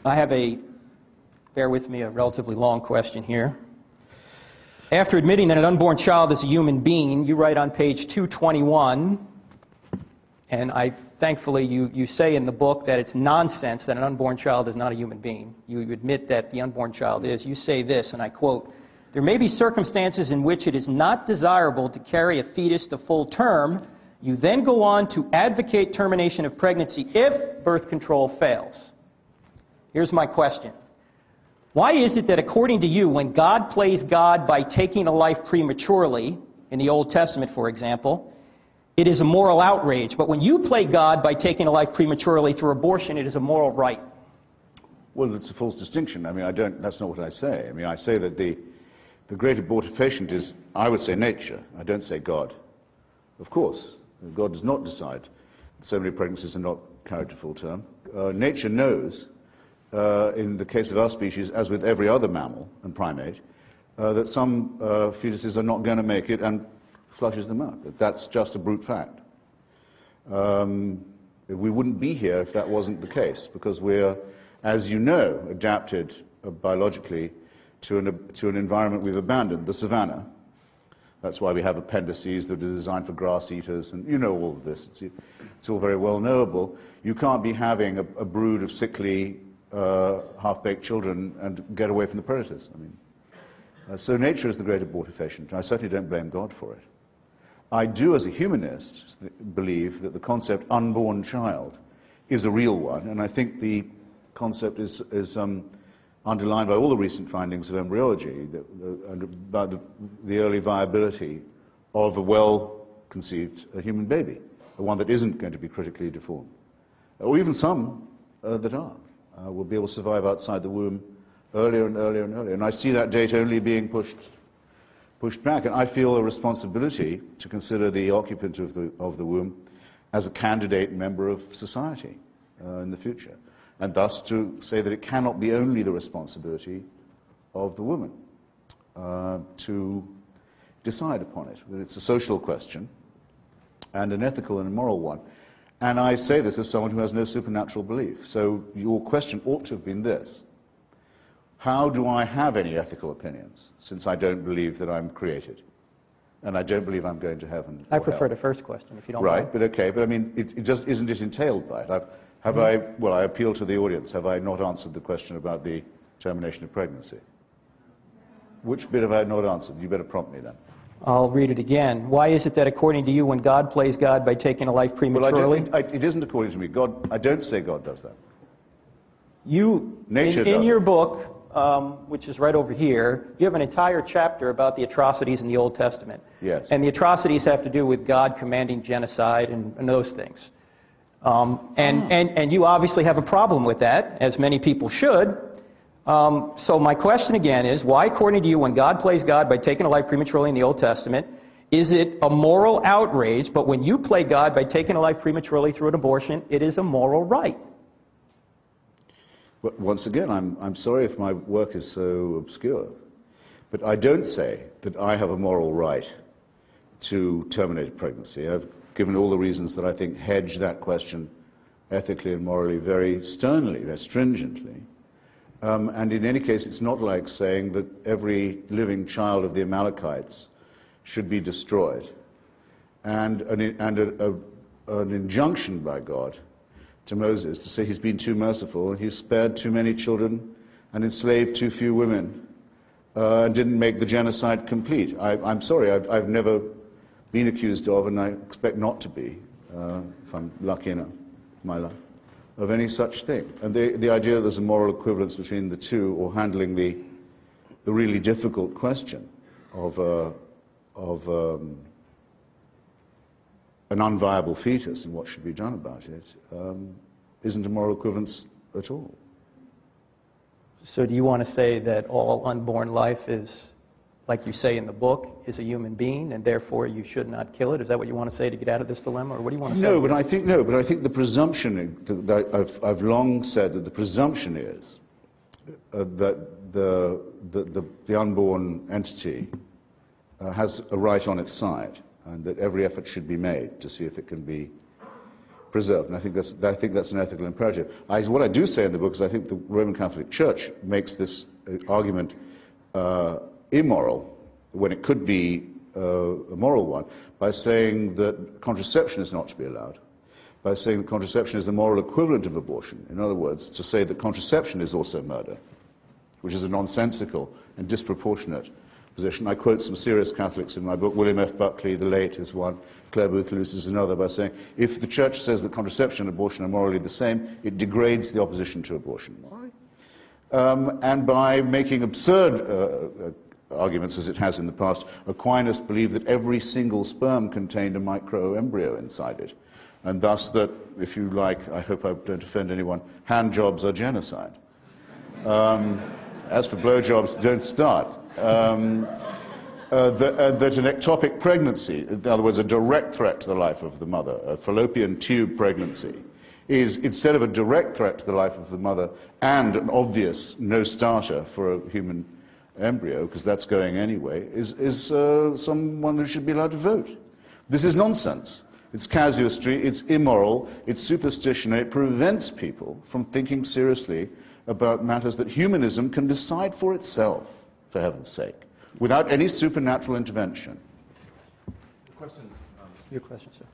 I have bear with me, a relatively long question here. After admitting that an unborn child is a human being, you write on page 221, and thankfully you say in the book that it's nonsense that an unborn child is not a human being. You admit that the unborn child is. You say this, and I quote, "There may be circumstances in which it is not desirable to carry a fetus to full term. You then go on to advocate termination of pregnancy if birth control fails." Here's my question. Why is it that according to you, when God plays God by taking a life prematurely, in the Old Testament for example, it is a moral outrage, but when you play God by taking a life prematurely through abortion, it is a moral right? Well, it's a false distinction. I mean, that's not what I say. I mean, I say that the great abortifacient is, I would say, nature. I don't say God. Of course, God does not decide that so many pregnancies are not carried to full term. Nature knows, in the case of our species, as with every other mammal and primate, that some fetuses are not going to make it and flushes them out. That's just a brute fact. We wouldn't be here if that wasn't the case, because we're, as you know, adapted biologically to an environment we've abandoned, the savanna. That's why we have appendices that are designed for grass eaters, and you know all of this. It's all very well knowable. You can't be having a brood of sickly, half-baked children and get away from the predators. I mean, so nature is the great abortifacient. I certainly don't blame God for it. I do, as a humanist, believe that the concept unborn child is a real one, and I think the concept is underlined by all the recent findings of embryology, about the early viability of a well-conceived human baby, one that isn't going to be critically deformed, or even some that are. Will be able to survive outside the womb earlier and earlier and earlier. And I see that date only being pushed back. And I feel a responsibility to consider the occupant of the womb as a candidate member of society in the future. And thus to say that it cannot be only the responsibility of the woman to decide upon it. That it's a social question and an ethical and a moral one. And I say this as someone who has no supernatural belief. So your question ought to have been this: how do I have any ethical opinions, since I don't believe that I'm created? And I don't believe I'm going to heaven. I prefer the first question, if you don't mind. Right, but okay. But I mean, it just isn't it entailed by it? I appeal to the audience. Have I not answered the question about the termination of pregnancy? Which bit have I not answered? You better prompt me then. I'll read it again. Why is it that according to you, when God plays God by taking a life prematurely? Well, it isn't according to me. I don't say God does that. Nature does. In your book, which is right over here, you have an entire chapter about the atrocities in the Old Testament. Yes. And the atrocities have to do with God commanding genocide and those things. And you obviously have a problem with that, as many people should. So my question again is, why, according to you, when God plays God by taking a life prematurely in the Old Testament, is it a moral outrage, but when you play God by taking a life prematurely through an abortion, it is a moral right? Well, once again, I'm sorry if my work is so obscure, but I don't say that I have a moral right to terminate a pregnancy. I've given all the reasons that I think hedge that question ethically and morally very sternly, very stringently. And in any case, it's not like saying that every living child of the Amalekites should be destroyed. And an injunction by God to Moses to say he's been too merciful and he's spared too many children and enslaved too few women and didn't make the genocide complete. I'm sorry, I've never been accused of, and I expect not to be, if I'm lucky enough in my life, of any such thing. And the idea that there's a moral equivalence between the two, or handling the really difficult question of an unviable fetus and what should be done about it, isn't a moral equivalence at all. So do you want to say that all unborn life is, like you say in the book, is a human being, and therefore you should not kill it? Is that what you want to say to get out of this dilemma, or what do you want to say? No, but I think the presumption that I've long said that the presumption is that the unborn entity has a right on its side, and that every effort should be made to see if it can be preserved. And I think that's an ethical imperative. What I do say in the book is I think the Roman Catholic Church makes this argument immoral when it could be a moral one by saying that contraception is not to be allowed, by saying that contraception is the moral equivalent of abortion. In other words, to say that contraception is also murder, which is a nonsensical and disproportionate position. I quote some serious Catholics in my book. William F. Buckley, the late, is one. Clare Boothe Luce is another, by saying, if the Church says that contraception and abortion are morally the same, it degrades the opposition to abortion. Why? And by making absurd arguments, as it has in the past, Aquinas believed that every single sperm contained a microembryo inside it, and thus that, if you like, I hope I don't offend anyone, hand jobs are genocide. As for blowjobs, don't start. That an ectopic pregnancy, in other words, a direct threat to the life of the mother, a fallopian tube pregnancy, is, instead of a direct threat to the life of the mother and an obvious no-starter for a human embryo, because that's going anyway, is someone who should be allowed to vote. This is nonsense. It's casuistry, it's immoral, it's superstition, and it prevents people from thinking seriously about matters that humanism can decide for itself, for heaven's sake, without any supernatural intervention. Your question, sir.